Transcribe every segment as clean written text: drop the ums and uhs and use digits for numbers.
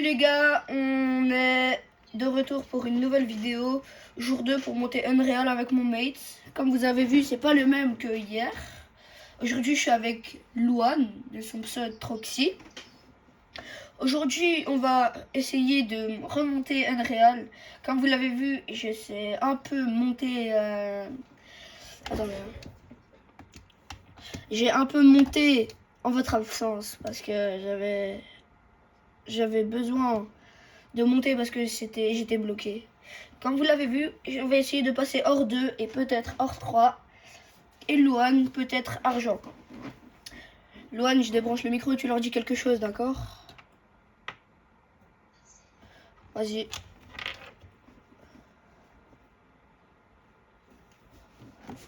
les gars, on est de retour pour une nouvelle vidéo, jour 2 pour monter Unreal avec mon mate. Comme vous avez vu, c'est pas le même que hier. Aujourd'hui, je suis avec Luan de son pseudo Troxy. Aujourd'hui, on va essayer de remonter Unreal. Comme vous l'avez vu, j'essaie un peu monter... Attendez. J'ai un peu monté en votre absence parce que j'avais besoin de monter parce que j'étais bloqué. Comme vous l'avez vu, on va essayer de passer hors 2 et peut-être hors 3. Et Luan peut-être argent. Luan, je débranche le micro et tu leur dis quelque chose, d'accord? Vas-y.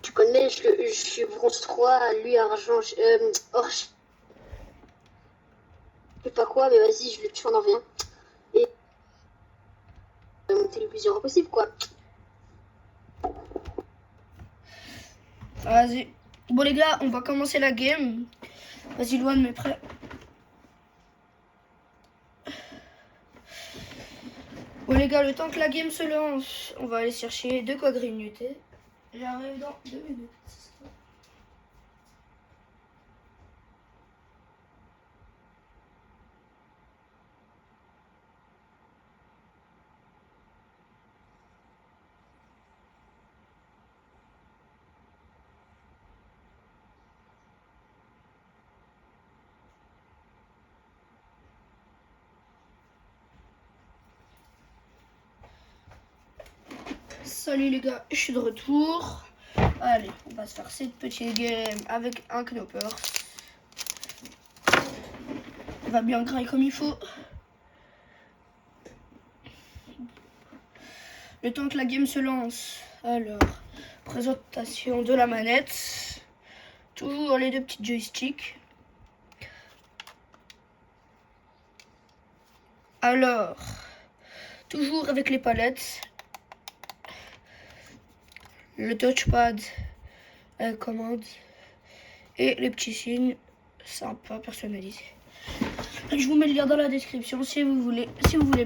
Tu connais, je suis bronze 3, lui argent, or, je sais pas quoi, mais vas-y, je le tue, on en revient. Et monter le plus heureux possible, quoi. Vas-y. Bon les gars, on va commencer la game. Vas-y Luan, mais prêt? Bon les gars, le temps que la game se lance, on va aller chercher de quoi grignoter. J'arrive dans 2 minutes. Salut les gars, je suis de retour. Allez, on va se faire cette petite game avec un Knopper. On va bien grailler comme il faut. Le temps que la game se lance. Alors, présentation de la manette. Toujours les deux petits joysticks. Alors, toujours avec les palettes. Le touchpad commande. Et les petits signes sympas personnalisés. Je vous mets le lien dans la description si vous voulez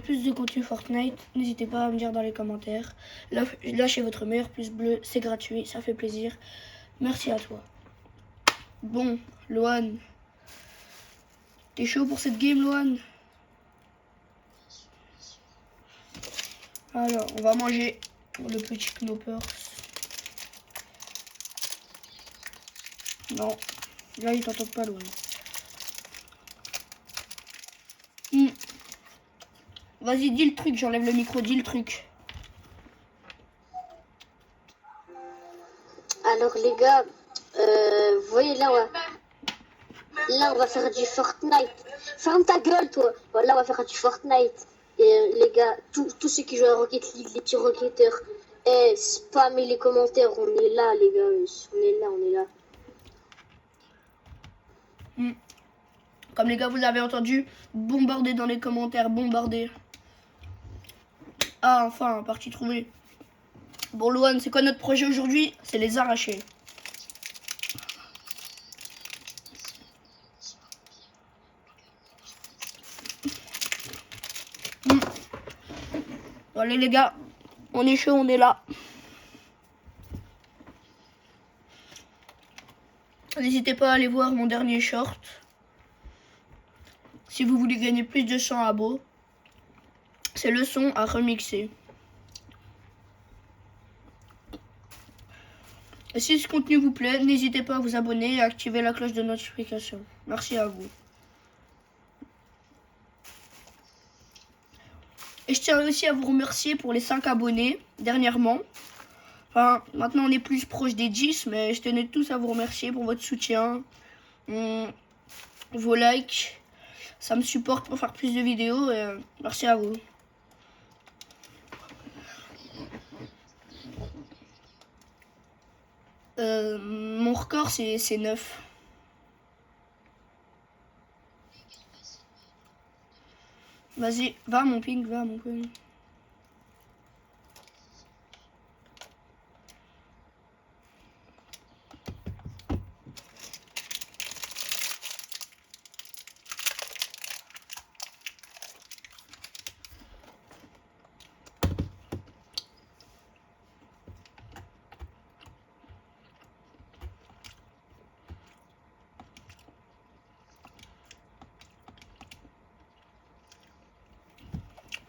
plus de contenu Fortnite, n'hésitez pas à me dire dans les commentaires. Lâchez votre meilleur pouce bleu, c'est gratuit, ça fait plaisir. Merci à toi. Bon, Luan, t'es chaud pour cette game, Luan? Alors, on va manger le petit Knopper. Non, là il t'entend pas, Luan. Vas-y, dis le truc, j'enlève le micro, dis le truc. Alors, les gars, vous voyez, là, on va faire du Fortnite. Ferme ta gueule, toi. Là, on va faire du Fortnite. Et les gars, tous ceux qui jouent à Rocket League, les petits rocketeurs, spammez les commentaires. On est là, les gars. On est là. Comme les gars, vous avez entendu, bombardez dans les commentaires, bombardez. Ah, enfin, partie trouvée. Bon, Luan, c'est quoi notre projet aujourd'hui? C'est les arracher. Bon, allez, les gars, on est chaud, on est là. N'hésitez pas à aller voir mon dernier short. Si vous voulez gagner plus de 100 abos, c'est le son à remixer. Et si ce contenu vous plaît, n'hésitez pas à vous abonner et à activer la cloche de notification. Merci à vous. Et je tiens aussi à vous remercier pour les 5 abonnés dernièrement. Enfin, maintenant on est plus proche des 10, mais je tenais tous à vous remercier pour votre soutien, vos likes. Ça me supporte pour faire plus de vidéos et merci à vous. Mon record c'est 9. Vas-y, va mon ping, va mon ping.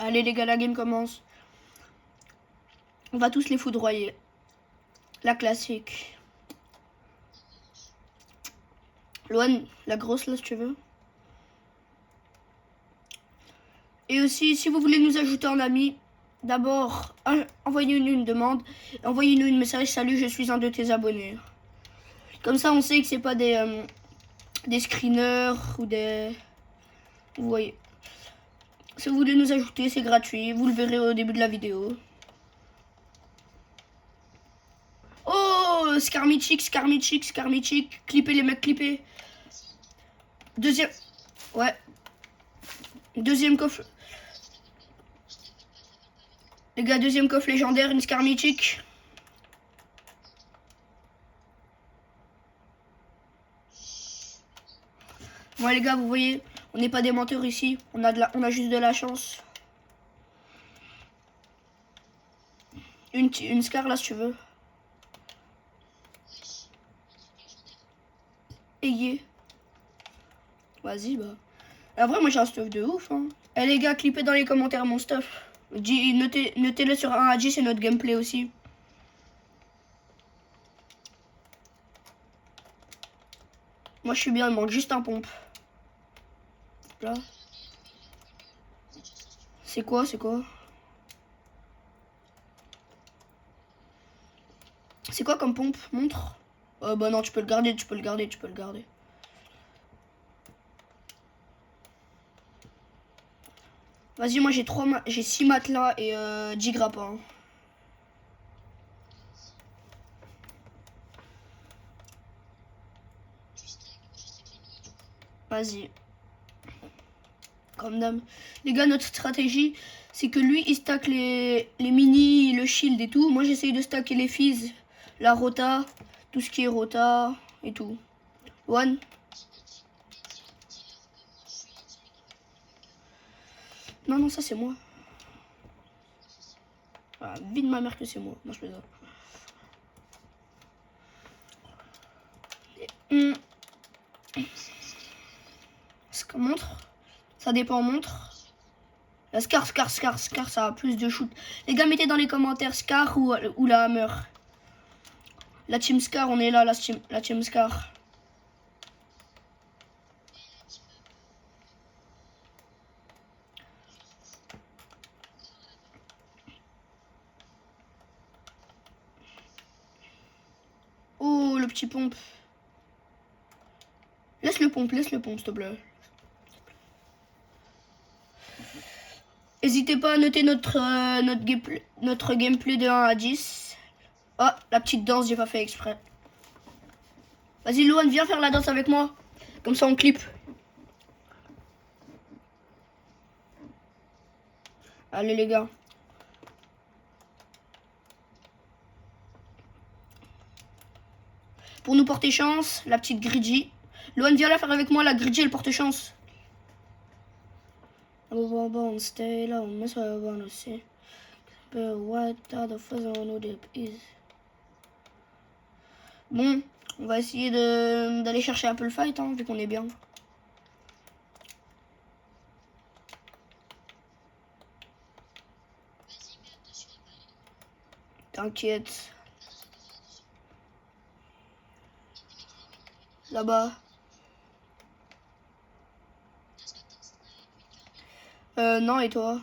Allez les gars, la game commence. On va tous les foudroyer. La classique. Loan, la grosse là si tu veux. Et aussi, si vous voulez nous ajouter en ami, d'abord, envoyez-nous une demande. Envoyez-nous une message, salut, je suis un de tes abonnés. Comme ça, on sait que c'est pas des screeners ou des... Vous voyez. Si vous voulez nous ajouter, c'est gratuit. Vous le verrez au début de la vidéo. Oh, Skarmichik. Clippez les mecs, clippez. Deuxième... Ouais. Deuxième coffre. Les gars, deuxième coffre légendaire, une Skarmichik. Ouais les gars, vous voyez, on n'est pas des menteurs ici. On a juste de la chance. Une Scar là si tu veux. Ayez. Vas-y bah. En vrai moi j'ai un stuff de ouf hein. Eh les gars, clippez dans les commentaires mon stuff. Notez-le sur 1 à 10, c'est notre gameplay aussi. Moi je suis bien, il manque juste un pompe. Là. C'est quoi? C'est quoi comme pompe? Montre. Bah non, tu peux le garder. Vas-y, moi j'ai 6 matelas et 10 grappins. Vas-y. Comme d'hab. Les gars, notre stratégie, c'est que lui, il stack les mini, le shield et tout. Moi, j'essaye de stacker les fizz, la rota, tout ce qui est rota et tout. One. Non, ça c'est moi. Ah, vide ma mère que c'est moi. Non, je plaisante. Ce qu'on montre. Ça dépend, montre. La Scar, ça a plus de shoot. Les gars, mettez dans les commentaires Scar ou la Hammer. La team Scar, on est là, la team Scar. Oh, le petit pompe. Laisse le pompe, s'il te plaît. N'hésitez pas à noter notre gameplay de 1 à 10. Oh, la petite danse, j'ai pas fait exprès. Vas-y, Luan, viens faire la danse avec moi. Comme ça, on clip. Allez, les gars. Pour nous porter chance, la petite Gridgy. Luan, viens la faire avec moi, la Gridgy, elle porte chance. Bon, stay là, on ça va aussi. Bon, on va essayer d'aller chercher un peu le fight, hein, vu qu'on est bien. T'inquiète. Là-bas. Non, et toi?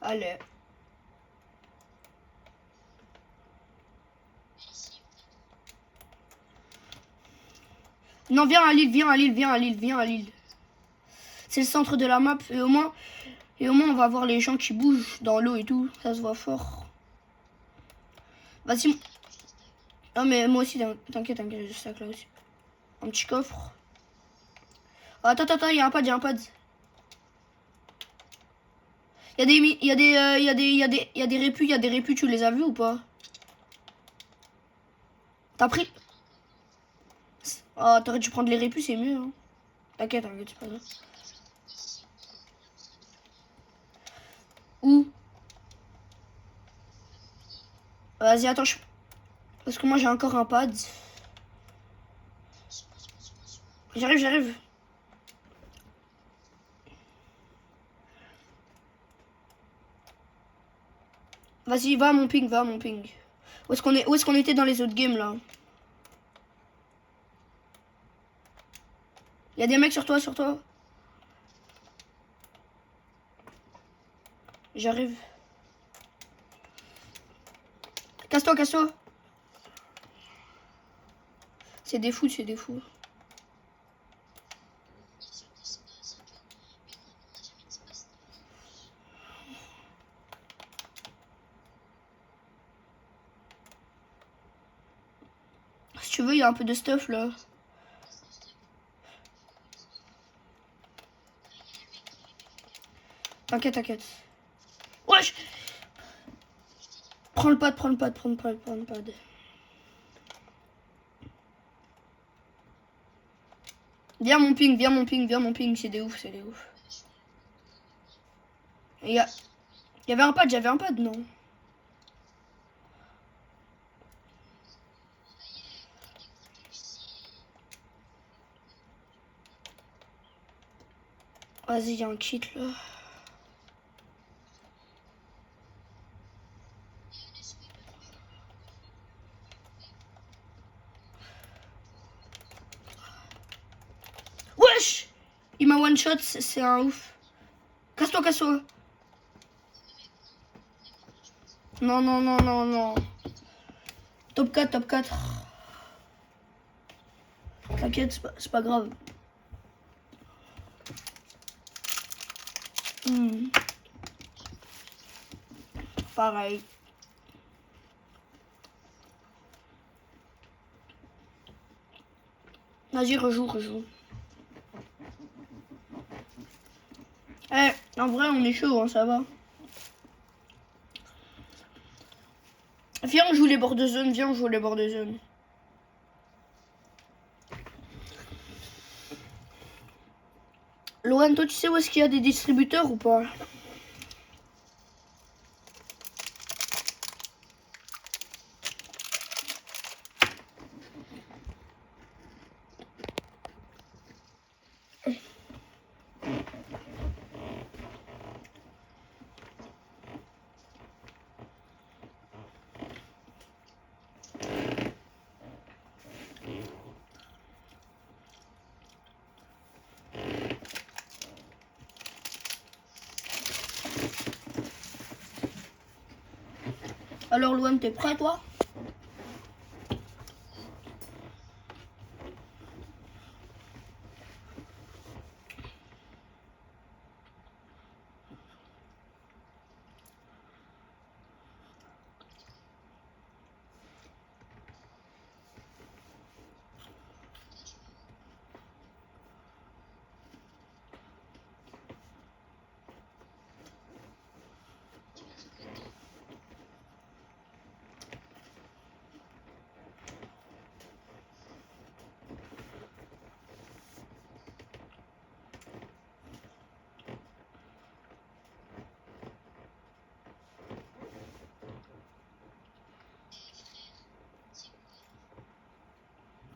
Allez. Non, viens à Lille. C'est le centre de la map et au moins on va voir les gens qui bougent dans l'eau et tout. Ça se voit fort. Vas-y. Non mais moi aussi, t'inquiète, je sac là aussi. Un petit coffre. Attends, il y a un pad, Il y a des répus, tu les as vus ou pas? T'as pris? Ah, t'aurais dû prendre les répus, c'est mieux. Hein. T'inquiète, c'est pas grave. Où? Vas-y, attends, parce que moi j'ai encore un pad. J'arrive. Vas-y, va à mon ping, va à mon ping. Où est-ce qu'on était dans les autres games là? Il y a des mecs sur toi, sur toi. J'arrive. Casse-toi, casse-toi. C'est des fous, c'est des fous. Si tu veux, il y a un peu de stuff là. T'inquiète, t'inquiète. Wesh! Prends le pad, prends le pad, prends le pad, prends le pad. Viens mon ping, viens mon ping, viens mon ping, c'est des ouf, c'est des ouf. Il y avait un pad, j'avais un pad, non? Vas-y, il y a un kit là. Wesh! Il m'a one shot, c'est un ouf. Casse-toi, casse-toi. Non, non, non, non, non. Top 4, top 4. T'inquiète, c'est pas grave. Pareil. Vas-y, rejoue, rejoue. Eh, en vrai, on est chaud, hein, ça va. Viens, on joue les bords de zone, viens, on joue les bords de zone. Lohan, toi, tu sais où est-ce qu'il y a des distributeurs ou pas? Alors, Lohan, t'es prêt, toi?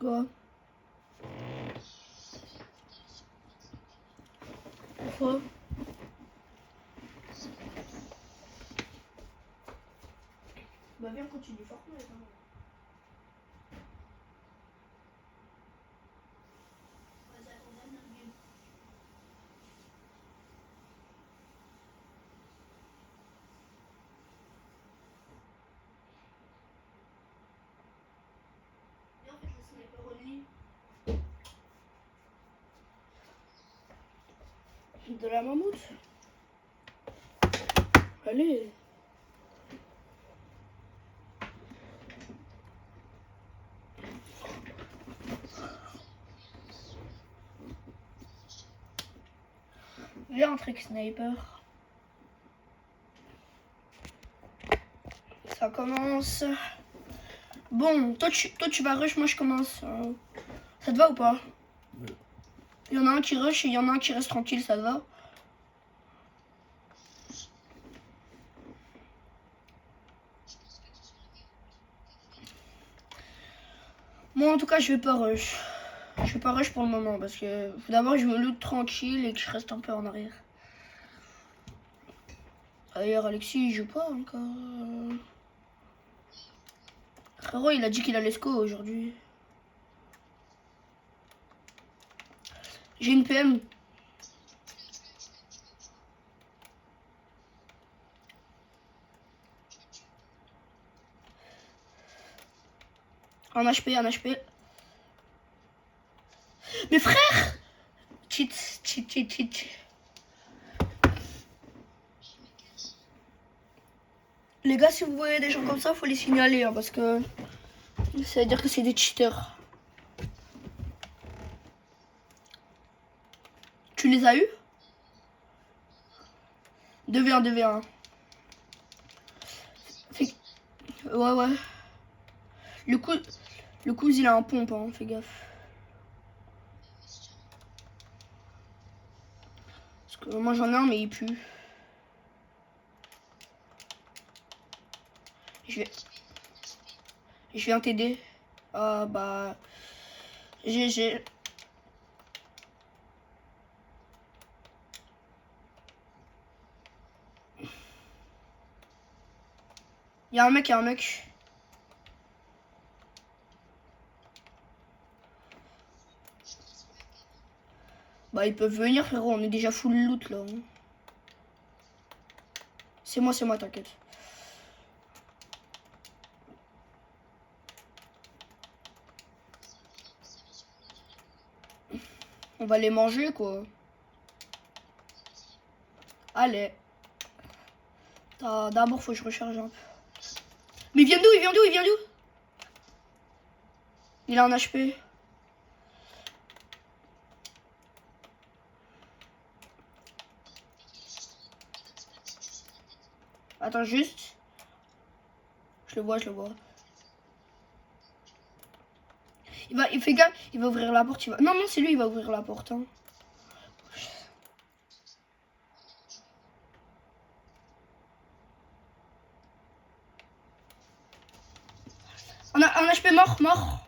Quoi? Pourquoi? Bah viens, continue Fortnite. Hein. Viens, on fait le sniper only. De la mammouth. Allez. Viens, un trick sniper. Ça commence. Bon, toi tu vas rush, moi je commence. Ça te va ou pas? Il y en a un qui rush et il y en a un qui reste tranquille, ça te va? Moi en tout cas je vais pas rush. Je vais pas rush pour le moment parce que d'abord je me loot tranquille et que je reste un peu en arrière. D'ailleurs, Alexis, il joue pas encore. Frérot, il a dit qu'il allait sco aujourd'hui. J'ai une PM. Un HP, un HP. Mais frère! Cheat, cheat, cheat, cheat. Les gars, si vous voyez des gens comme ça, faut les signaler, hein, parce que ça veut dire que c'est des cheaters. Tu les as eu? 2v1, 2v1. Ouais, ouais. Le coup, il a un pompe, hein, fais gaffe. Parce que moi j'en ai un, mais il pue. Je viens t'aider. Ah bah. GG. Il y a un mec, il y a un mec. Bah ils peuvent venir frérot, on est déjà full loot là. C'est moi, t'inquiète. On va les manger quoi. Allez. D'abord faut que je recharge un peu. Mais il vient d'où? Il vient d'où? Il vient d'où? Il a un HP. Attends juste. Je le vois, je le vois. Il fait gaffe, il va ouvrir la porte. Non, non, c'est lui, il va ouvrir la porte. Hein. On a un HP mort.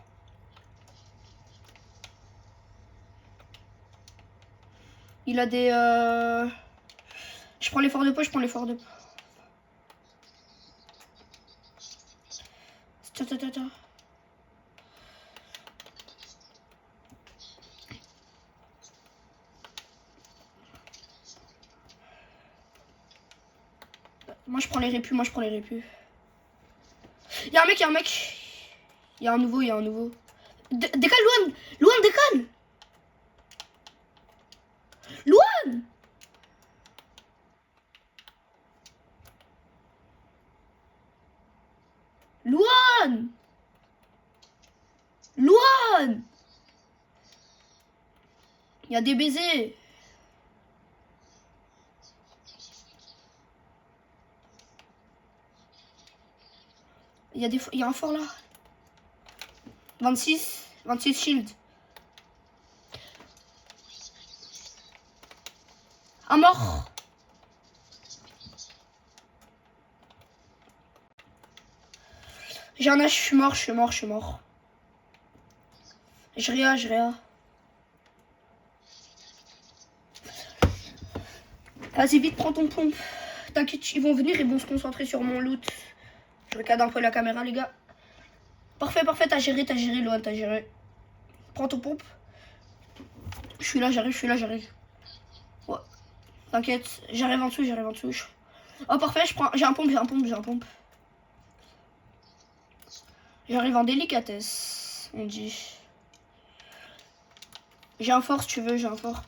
Il a des... Je prends l'effort de poche, Attends. Moi je prends les répus, Il y a un mec. Il y a un nouveau. Décale, Luan, décale. Luan. Il y a des baisers. Il y a un fort là. 26 shield. Un mort. J'ai un H, je suis mort. Je réa. Vas-y, vite, prends ton pompe. T'inquiète, ils vont venir, ils vont se concentrer sur mon loot. Je regarde un peu la caméra, les gars. Parfait, t'as géré, Loan, t'as géré. Prends ton pompe. Je suis là, j'arrive. Ouais. T'inquiète, j'arrive en dessous. Oh, parfait, j'ai un pompe. J'arrive en délicatesse, on dit. J'ai un fort, si tu veux, j'ai un fort.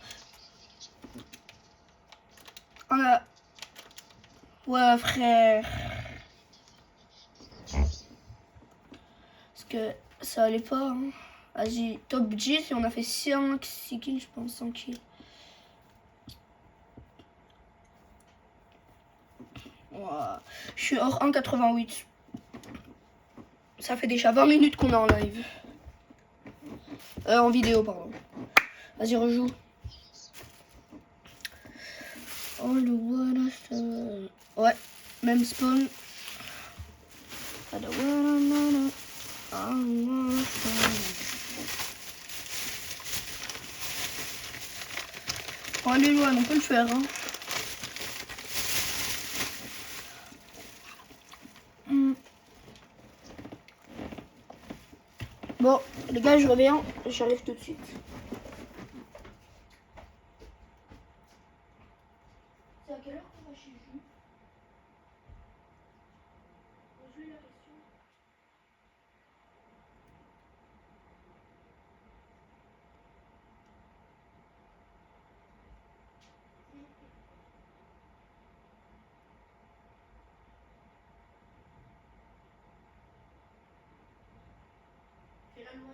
On a... Ouais, frère. Parce que ça allait pas, hein. Vas-y, top 10 et on a fait 6 kills, je pense, 5 kills. Ouais. Je suis hors 1,88. Ça fait déjà 20 minutes qu'on est en live. En vidéo, pardon. Vas-y, rejoue. Oh, le one. Ouais, même spawn. Oh, allez, loin, on peut le faire, hein. Bon, les gars, je reviens. J'arrive tout de suite. C'est à quelle heure qu'on va chez Jules? Pose-lui la question. C'est la loi.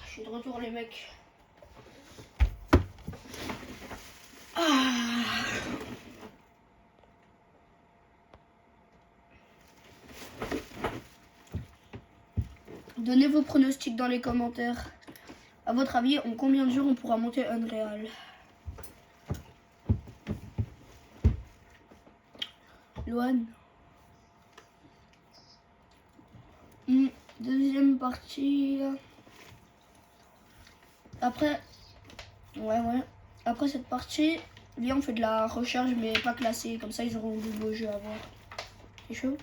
Je suis de retour, les mecs. Ah. Donnez vos pronostics dans les commentaires. À votre avis, en combien de jours on pourra monter Unreal? Loane. Deuxième partie. Après. Ouais. Après cette partie, viens, on fait de la recherche, mais pas classée. Comme ça, ils auront de beaux jeux à voir. C'est chaud?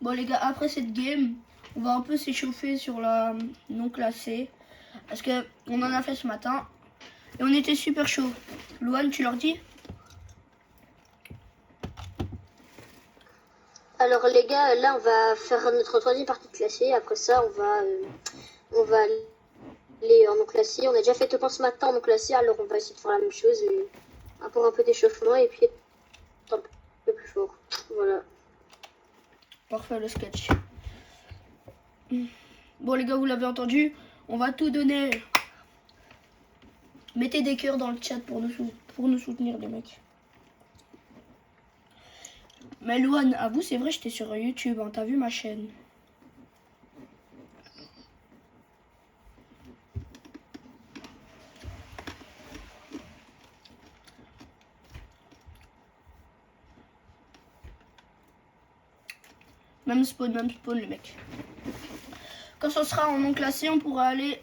Bon, les gars, après cette game, on va un peu s'échauffer sur la non classée. Parce que on en a fait ce matin. Et on était super chaud. Louane, tu leur dis? Alors les gars, là on va faire notre troisième partie de classée. Après ça, on va aller en non classé. On a déjà fait top 1 ce matin en non classé, alors on va essayer de faire la même chose pour un peu d'échauffement et puis être un peu plus fort. Voilà. Parfait, le sketch. Bon, les gars, vous l'avez entendu. On va tout donner. Mettez des cœurs dans le chat pour nous soutenir, les mecs. Mais Louane, avoue, c'est vrai, j'étais sur YouTube. Hein, t'as vu ma chaîne? Même spawn, les mecs. Quand ce sera en non classé, on pourra aller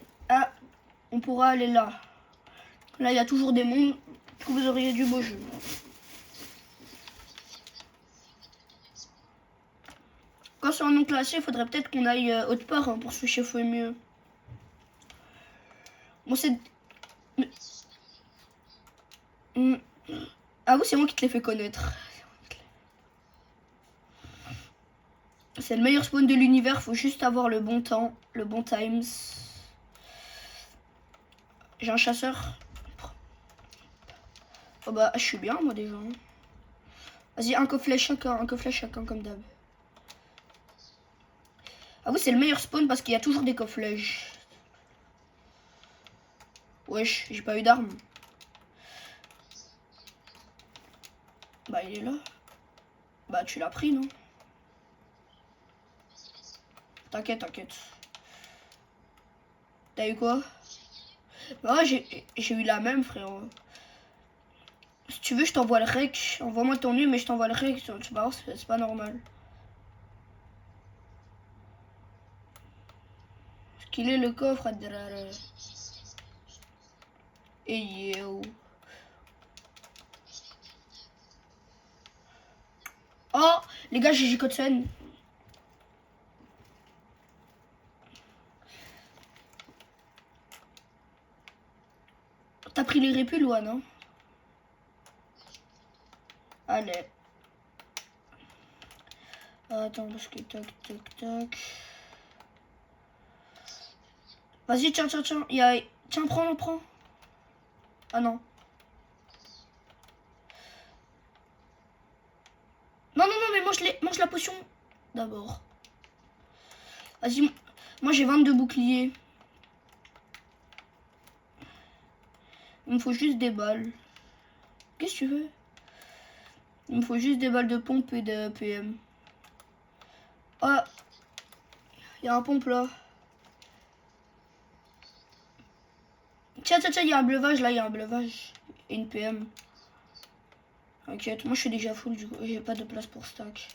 là. Là, il y a toujours des mondes que vous auriez du beau jeu. Quand c'est en non classé, il faudrait peut-être qu'on aille autre part hein, pour se chauffer mieux. Bon, c'est... Ah oui, c'est moi qui te l'ai fait connaître. C'est le meilleur spawn de l'univers, faut juste avoir le bon temps, le bon times. J'ai un chasseur. Oh bah, je suis bien moi déjà. Vas-y, un cofflet chacun comme d'hab. Ah oui, c'est le meilleur spawn parce qu'il y a toujours des cofflets. Wesh, j'ai pas eu d'arme. Bah, il est là. Bah, tu l'as pris, non? T'inquiète. T'as eu quoi? Bah, j'ai eu la même, frérot. Si tu veux, je t'envoie le rec. Envoie-moi ton nu, mais je t'envoie le rec. Tu vas voir, c'est pas normal. Qu'il est le coffre, et yo. Oh, les gars, j'ai Godson. T'as pris les répus, Loane, non? Allez. Attends, parce que tac. Vas-y, tiens. Tiens, prends. Ah non. Non, mais mange la potion d'abord. Vas-y, moi j'ai 22 boucliers. Il me faut juste des balles. Qu'est-ce que tu veux? Il me faut juste des balles de pompe et de PM. Ah, il y a un pompe là. Tiens, il y a un bleuvage là, Et une PM. T'inquiète, moi je suis déjà full du coup, j'ai pas de place pour stack.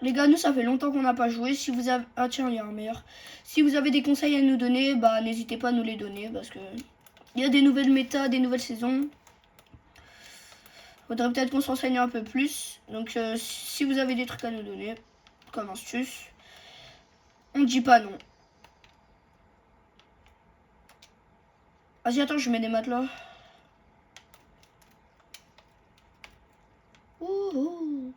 Les gars, nous ça fait longtemps qu'on n'a pas joué. Si vous avez... Ah tiens, il y a un meilleur. Si vous avez des conseils à nous donner, bah n'hésitez pas à nous les donner parce que il y a des nouvelles méta, des nouvelles saisons. Faudrait peut-être qu'on s'enseigne un peu plus. Donc si vous avez des trucs à nous donner comme astuce, on dit pas non. Vas-y, attends, je mets des matelas. Ouh.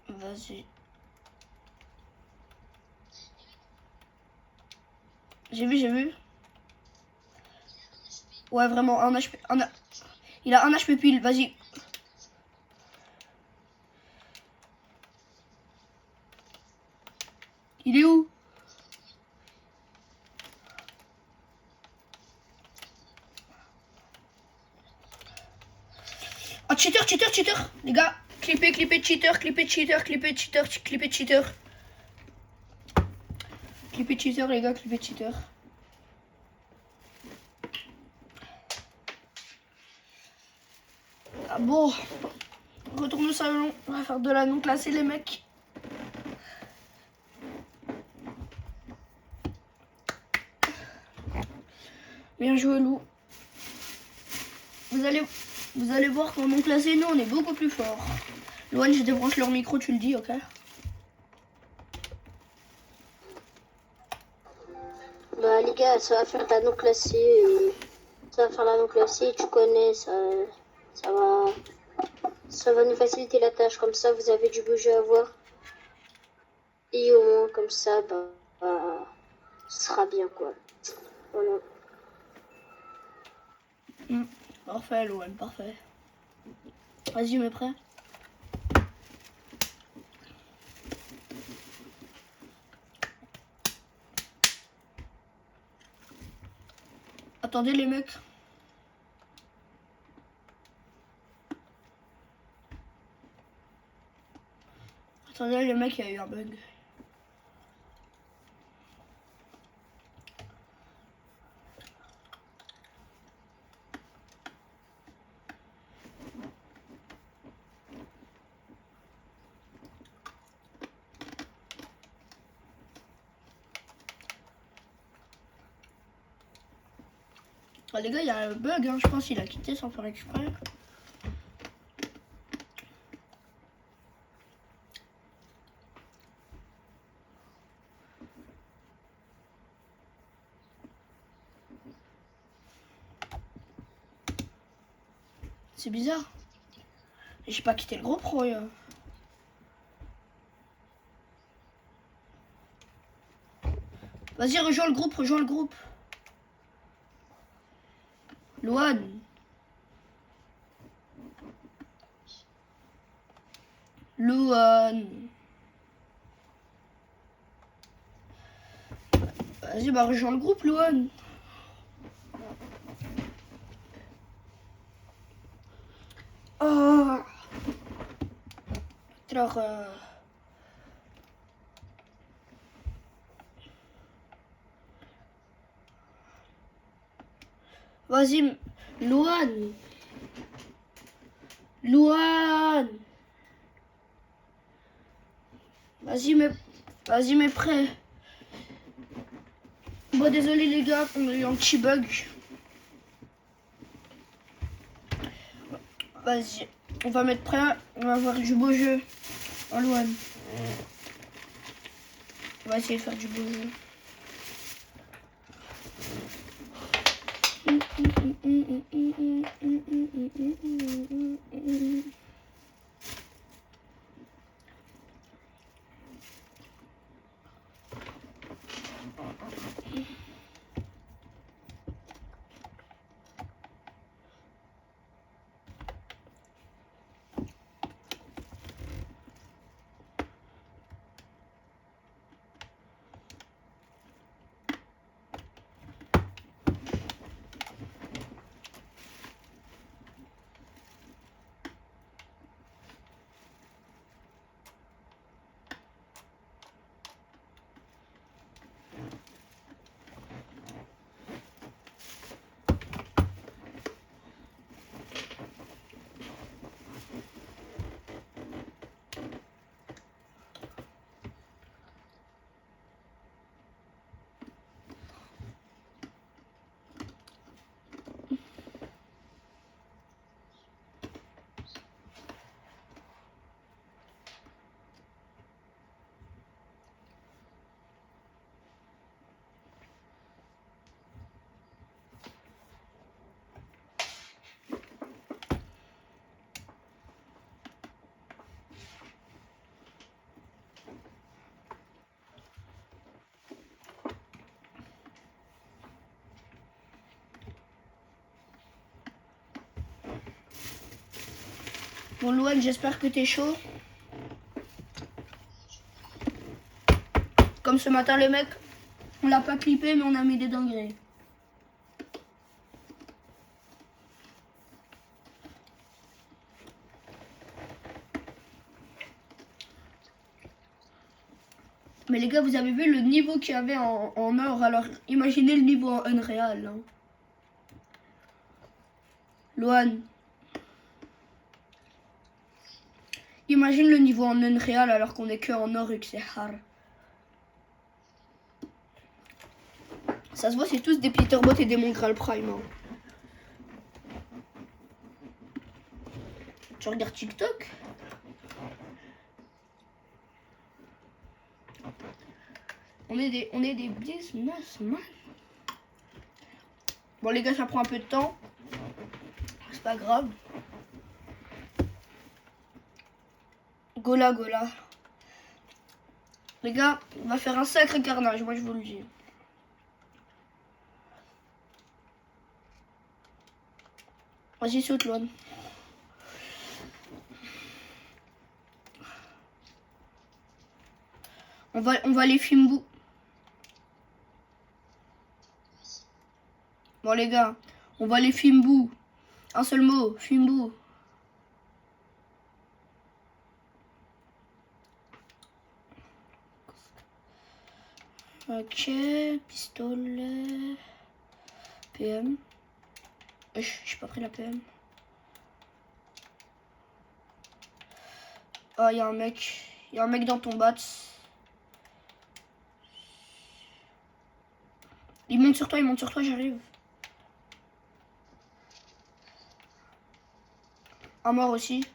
Vas-y. J'ai vu. Ouais, vraiment, un HP. Il a un HP pile, vas-y. Il est où? Oh, cheater. Les gars, clippez, cheater. Clippez, cheater, les gars, clippez, cheater. Ah bon, retourne au salon, on va faire de la non classée les mecs. Bien joué Lou. Vous allez voir qu'en non classé, nous on est beaucoup plus fort. Loane, je débranche leur micro, tu le dis, ok? Bah les gars, ça va faire la non classée. Ça va faire la non classée, tu connais, ça va nous faciliter la tâche. Comme ça, vous avez du beau jeu à voir. Et au moins, comme ça, ce sera bien, quoi. Voilà. Parfait, Loane, parfait. Vas-y, mais prêt? Attendez les mecs. Attendez les mecs, il y a eu un bug. Ah, les gars, il y a un bug, hein. Je pense qu'il a quitté sans faire exprès. C'est bizarre. J'ai pas quitté le groupe, Roy. Vas-y, rejoins le groupe. Loane. Vas-y, bah rejoins le groupe, Loane. Oh. Alors, vas-y, Loane. Vas-y, mais prêt. Bon, désolé les gars, on a eu un petit bug. Vas-y, on va mettre prêt. On va avoir du beau jeu. En Loane. On va essayer de faire du beau jeu. Bon, Loan, j'espère que t'es chaud. Comme ce matin, les mecs, on l'a pas clippé, mais on a mis des dingueries. Mais les gars, vous avez vu le niveau qu'il y avait en or. Alors, imaginez le niveau en Unreal. Hein. Loan. Imagine le niveau en Unreal alors qu'on est que en or et que c'est hard. Ça se voit, c'est tous des Peterbots et des Mongral Prime. Hein. Tu regardes TikTok? On est des businessmen. Bon les gars, ça prend un peu de temps. C'est pas grave. Gola. Les gars, on va faire un sacré carnage, moi je vous le dis. Vas-y, saute, Loan. On va les Fimbu. Bon les gars, on va les Fimbu. Un seul mot, Fimbu. Ok, pistolet. PM. J'ai pas pris la PM. Ah, il y a un mec. Il y a un mec dans ton bat. Il monte sur toi, j'arrive. Un mort aussi.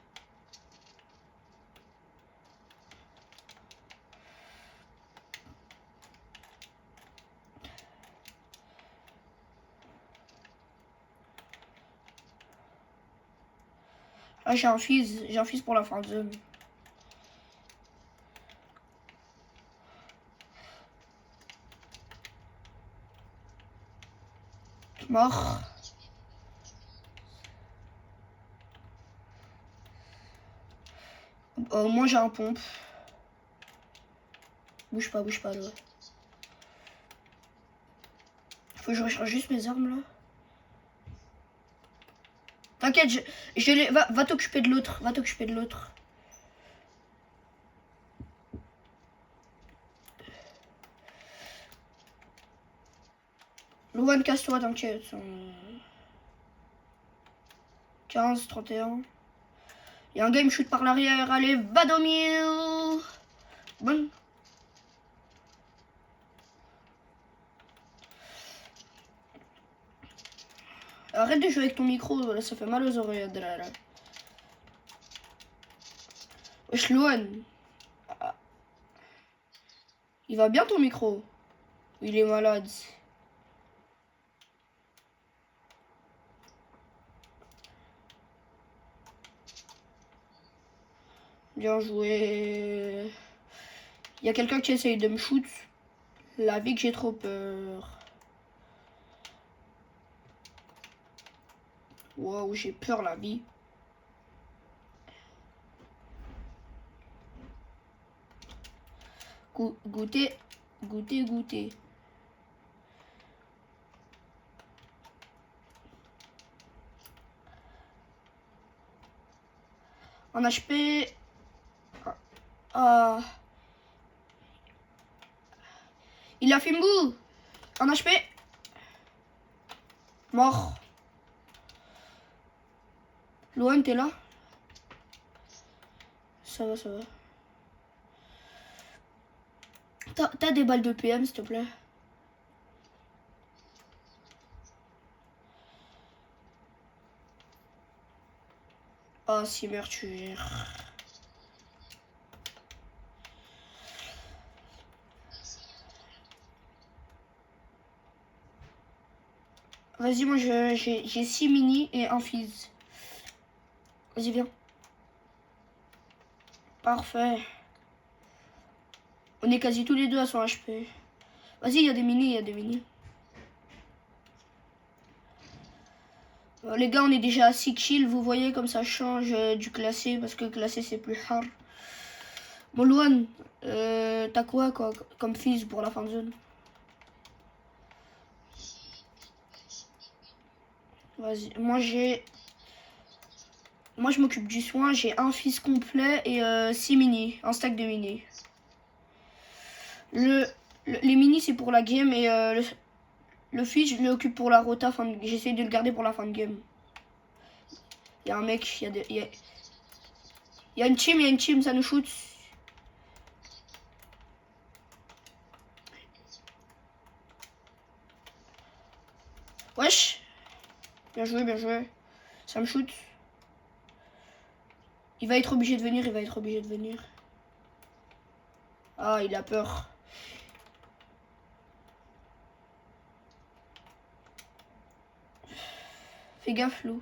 Ah, j'ai un fils pour la fin de zone. Mort. Au moins j'ai un pompe. Bouge pas là. Faut que je recharge juste mes armes là. T'inquiète, je les... Va t'occuper de l'autre. Va t'occuper de l'autre. Louane, casse-toi, t'inquiète. 15, 31. Il y a un game shoot par l'arrière. Allez, va dormir. Bon. Arrête de jouer avec ton micro, là, ça fait mal aux oreilles. Là. Wesh, Louane. Il va bien ton micro? Il est malade. Bien joué. Il y a quelqu'un qui essaye de me shoot. La vie que j'ai trop peur. Wow, j'ai peur la vie. Goûter. En HP. Il a fait mou. En HP. Mort. Loan, t'es là? Ça va. T'as des balles de PM, s'il te plaît? Ah, si, merde, tu gères. Vas-y, moi, j'ai 6 mini et un fizz. Vas-y, viens. Parfait. On est quasi tous les deux à 100 HP. Vas-y, il y a des mini. Les gars, on est déjà à 6 kills. Vous voyez comme ça change du classé. Parce que classé, c'est plus hard. Bon, Luan, t'as quoi comme fils pour la fin de zone? Vas-y. Moi, je m'occupe du soin. J'ai un fils complet et 6 mini. Un stack de mini. Les mini, c'est pour la game. Et le fils, je l'occupe pour la rota. J'essaie de le garder pour la fin de game. Il y a un mec, il y a une team, ça nous shoot. Wesh. Bien joué, bien joué. Ça me shoot. Il va être obligé de venir, Ah, il a peur. Fais gaffe, Lou.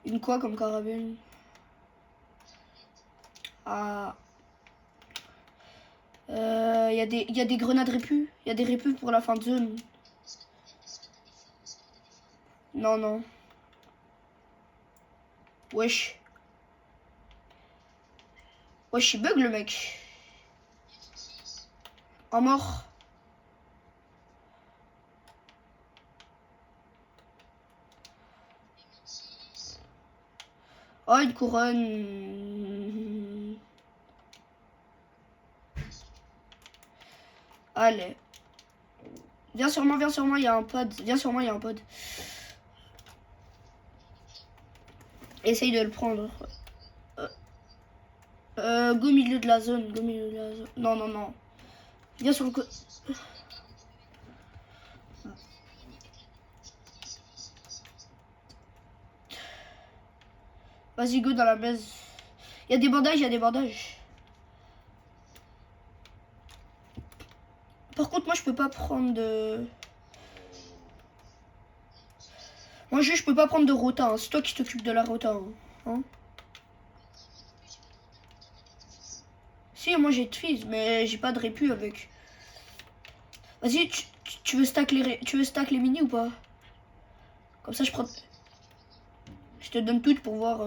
Une quoi comme carabine? Ah. Il y a des grenades répus. Il y a des répus pour la fin de zone. Non, non. Wesh. Wesh, il bug le mec. En mort. Oh, une couronne. Allez. Viens sur moi, il y a un pod. Viens sur moi, il y a un pod. Essaye de le prendre. Go milieu de la zone. Non, non, non. Viens sur le côté. Vas-y, go dans la base. Il y a des bandages, Par contre, moi, je peux pas prendre de... Moi, je peux pas prendre de rota. Hein. C'est toi qui t'occupes de la rota. Hein. Si, moi, j'ai de fils, mais j'ai pas de répu avec. Vas-y, tu veux stack les mini ou pas? Comme ça, je prends... Je te donne toutes pour voir...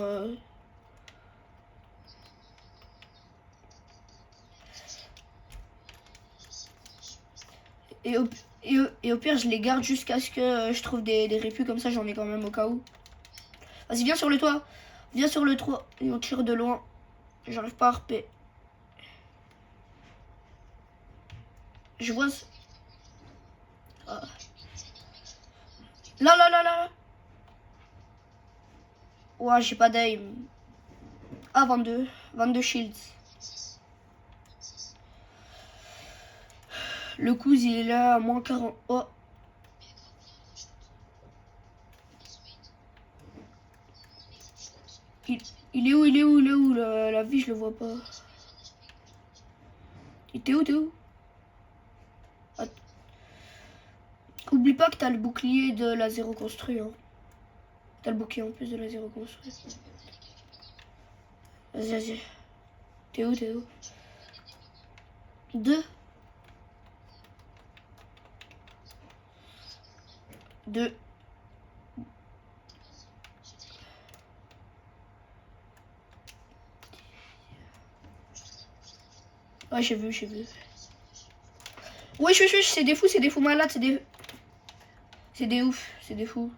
Et au pire, je les garde jusqu'à ce que je trouve des répus. Comme ça, j'en ai quand même au cas où. Vas-y, viens sur le toit. Viens sur le toit. Et on tire de loin. J'arrive pas à repérer. Je vois... Ah. Là. Ouah, j'ai pas d'aim. Ah, 22 shields. Le coup, il est là à moins 40. Oh. Il est où la vie, je le vois pas. T'es où Att- Oublie pas que t'as le bouclier de la zéro construit. Hein. T'as le bouclier en plus de la zéro construit. Vas-y. T'es où 2 2. Ouais, j'ai vu. Ouais, c'est des fous malades, c'est des ouf, c'est des fous.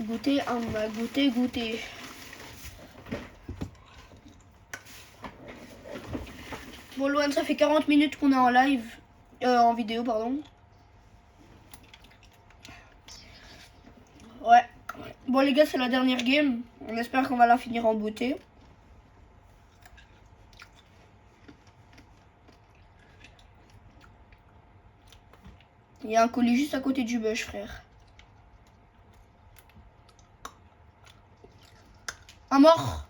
Goûter, on va goûter. Bon, Loan, ça fait 40 minutes qu'on est en live, en vidéo, pardon. Ouais. Bon, les gars, c'est la dernière game. On espère qu'on va la finir en beauté. Il y a un colis juste à côté du bush, frère. Un mort.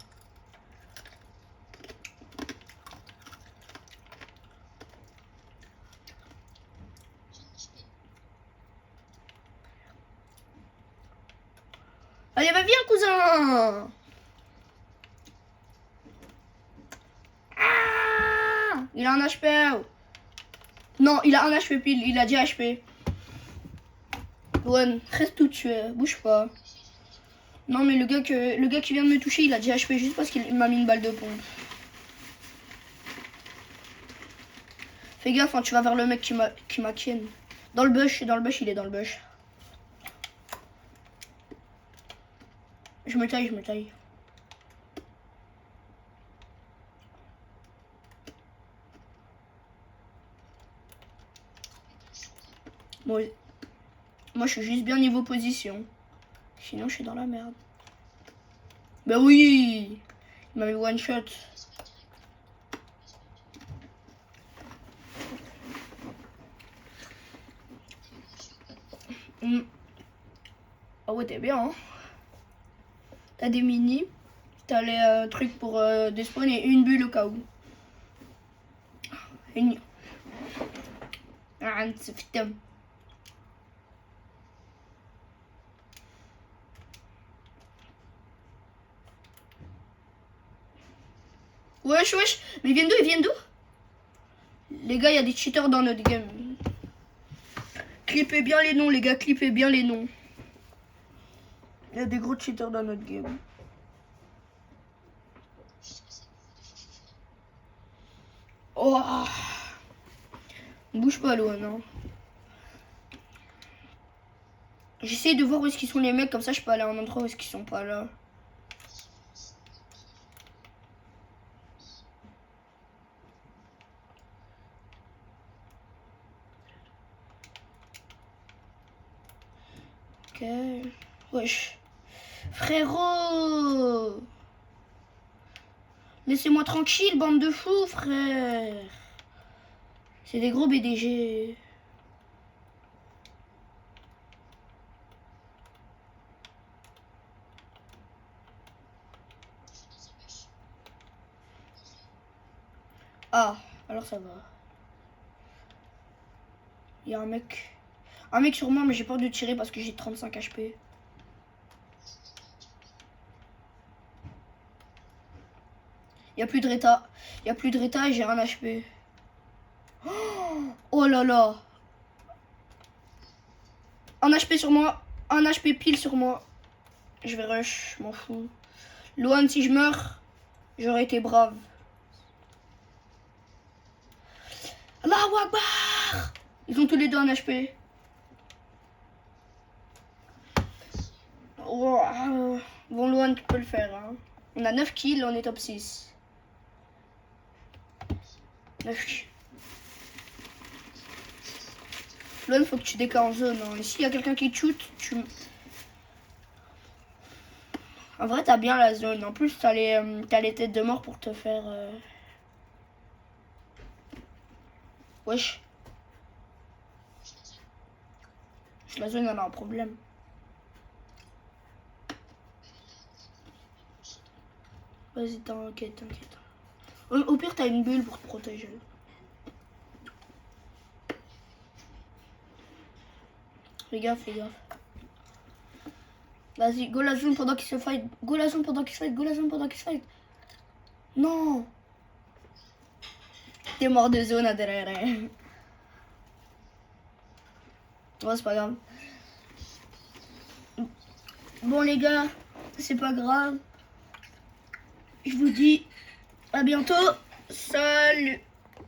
Allez, va viens, cousin. Il a un HP. Non, il a un HP pile. Il a 10 HP. Luan, reste tout tué. Bouge pas. Non, mais le gars qui vient de me toucher, il a 10 HP juste parce qu'il m'a mis une balle de pompe. Fais gaffe, hein, tu vas vers le mec qui m'a ken. Dans le bush, il est dans le bush. Je me taille. Moi, je suis juste bien niveau position. Sinon, je suis dans la merde. Bah oui, il m'a mis one shot. Ah ouais, t'es bien, hein. T'as des mini, t'as les trucs pour despawn et une bulle au cas où. Une... Ah, c'est putain. Wesh, mais ils viennent d'où Les gars, il y a des cheaters dans notre game. Clippez bien les noms, les gars, clippez bien les noms. Il y a des gros cheaters dans notre game. Oh, on bouge pas loin, non. J'essaie de voir où est-ce qu'ils sont les mecs, comme ça je peux aller à un endroit où est-ce qu'ils sont pas là. Ok. Wesh. Frérot, laissez-moi tranquille, bande de fous, frère. C'est des gros BDG. Ah, alors ça va. Il y a un mec. Un mec sur moi, mais j'ai peur de tirer parce que j'ai 35 HP. Il n'y a plus de Reta. Il n'y a plus de Reta et j'ai un HP. Oh là là. Un HP sur moi. Un HP pile sur moi. Je vais rush, je m'en fous. Luan, si je meurs, j'aurais été brave. Allahu Akbar. Ils ont tous les deux un HP. Oh, bon, Luan, tu peux le faire. Hein. On a 9 kills, on est top 6. 9 kills. Luan, faut que tu décales en zone. Hein. Et s'il y a quelqu'un qui te shoot, tu... En vrai, t'as bien la zone. En plus, t'as les têtes de mort pour te faire... Wesh. La zone, elle a un problème. Vas-y, t'inquiète. Au pire, t'as une bulle pour te protéger. Fais gaffe. Vas-y, go la zone pendant qu'il se fight. Go la zone pendant qu'il se fight. Non. T'es mort de zone à derrière. Oh, c'est pas grave. Bon, les gars, c'est pas grave. Je vous dis à bientôt. Salut.